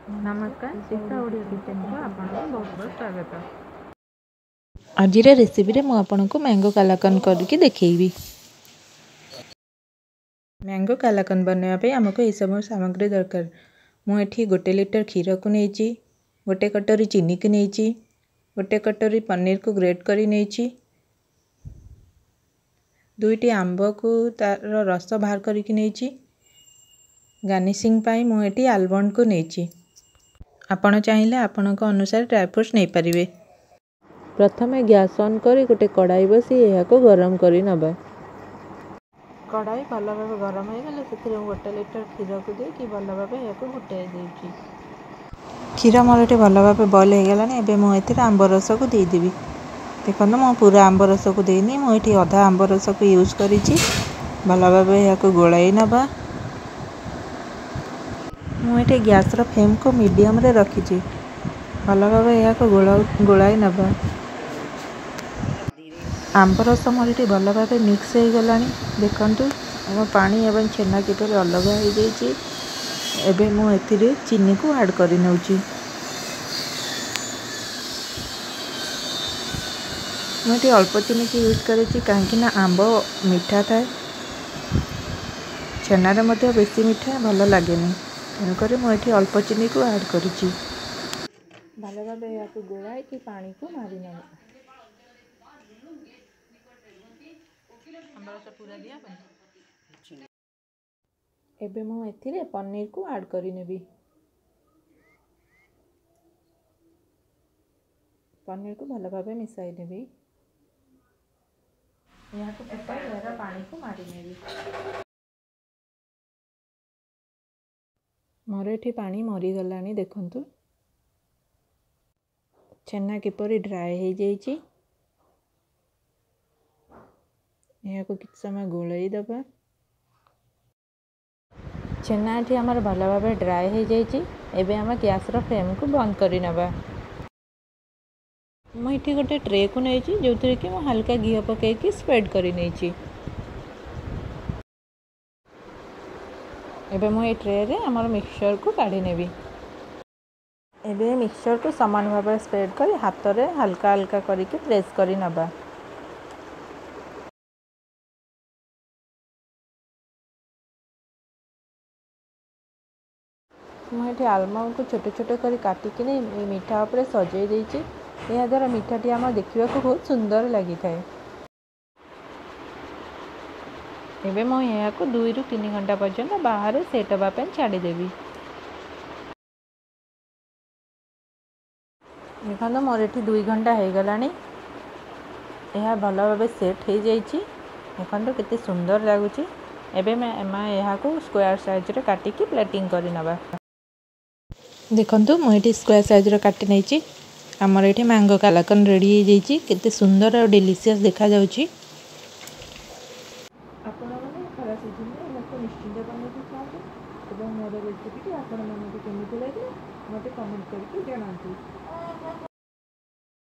नमस्कार शिक्षा ओडिया किचन को आपको बहुत बहुत स्वागत। आज रेसिपी मु आपको मैंगो कालाकन करके देखी। मैंगो कालाकन बनवाई आमको यह सब सामग्री दरकार। मुझे 1 लिटर क्षीर को नहीं, 1 कटोरी चीनी को नहीं, 1 कटोरी पनीर को ग्रेट कर नहीं, 2टी आंब को तार रस बाहर करके नहीं, गार्निशिंग पाई मुझे आलमंड को नहीं। आपण चाहिए आपण अनुसार ड्राई फ्रूट्स नहीं पारे। प्रथम गैस ऑन कर गोटे कड़ाई बसी यह गरम कर नबा। कड़ाई भल भाव गरम हो गले 1 लिटर क्षीर को देकी भल भाव यह फुटाई देउची। क्षीर मोर ये भल भाव बॉयल हो गलानी। एबे मुझे आंब रस को देदेवी। देखो मु पूरा आंब रस को देनी, मुझे अधा आंब रस को यूज करी भल भाव यह गोलाई नबा। मुझे गैस फ्लेम को मीडियम रे रखी भल भाव यह गोलाई नबा। आंब रस मोर ये भल भाव मिक्स हो गलानी। देखंतु आम पानी एवं छेना किपर अलग हो जाइए। एबे मु एथिरे चीनी को ऐड कर नउची। मुझे अल्प चीनी की यूज करेची कहीं आंब मीठा थाए, छेनारे मध्य बेसी मीठा भल लगे। तेणुक मुझे अल्प चीनी को ऐड करी भल भाव या गोलाई कि पानी को मारी ना। एबे मु एथिरे पनीर को ऐड करी नेबी। पनीर को भल भाव मिसाई नेबी। यहाँ को फुटाई यार पानी को मारी नेबी। मोर एठी पानी मरी गलानी। देखंतु छेना किपरि ड्राई हो जाइए। यह को किछ समय गोलाई दबा। छेना एठी हमर भल भाव ड्राई हो जाइए। एबे हम गैस रो फ्लेम को बंद करी नबा। मुझे गोटे ट्रे को नहीं जो थी कि मैं हल्का घी पकईकि स्प्रेड कर नहीं। एबे मु ट्रे रे हमर मिक्सचर को काढ़ी नेबी। एबे मिक्सचर को समान भाव स्प्रेड कर हाथ रे हल्का हल्का करके प्रेस करी नबा। मुझे आलमंड को छोटे छोटे कर काटिक मीठा उपरे सजाई देइछि। यह द्वारा मीठाटी आम देखा बहुत सुंदर लगी थाए। एबे मु यहाँ को 2 ରୁ 3 घंटा पर्यंत बाहर सेट होगा छाड़देवी। देखो मोर ये 2 घंटा हो गलानी। यह भल भाव सेट हो जाइए। देखो केते सुंदर लगुच। एबे मैं यहाँ को स्क्वायर साइज रे काटिकी प्लेटिंग कर नबा। देखंतु मुझे स्क्वायर साइज रो काटी नहीं। आमर ये मैंगो कालाकन रेडी हो जाइए। केते सुंदर और डिलीशियस देखा जाउची। आपण माने खरा सीजन में इनको निश्चिंत बनैके खाओ। एवं मोर रेसिपी आपण मानक केमिति लागला मते कमेंट करके जणांतु।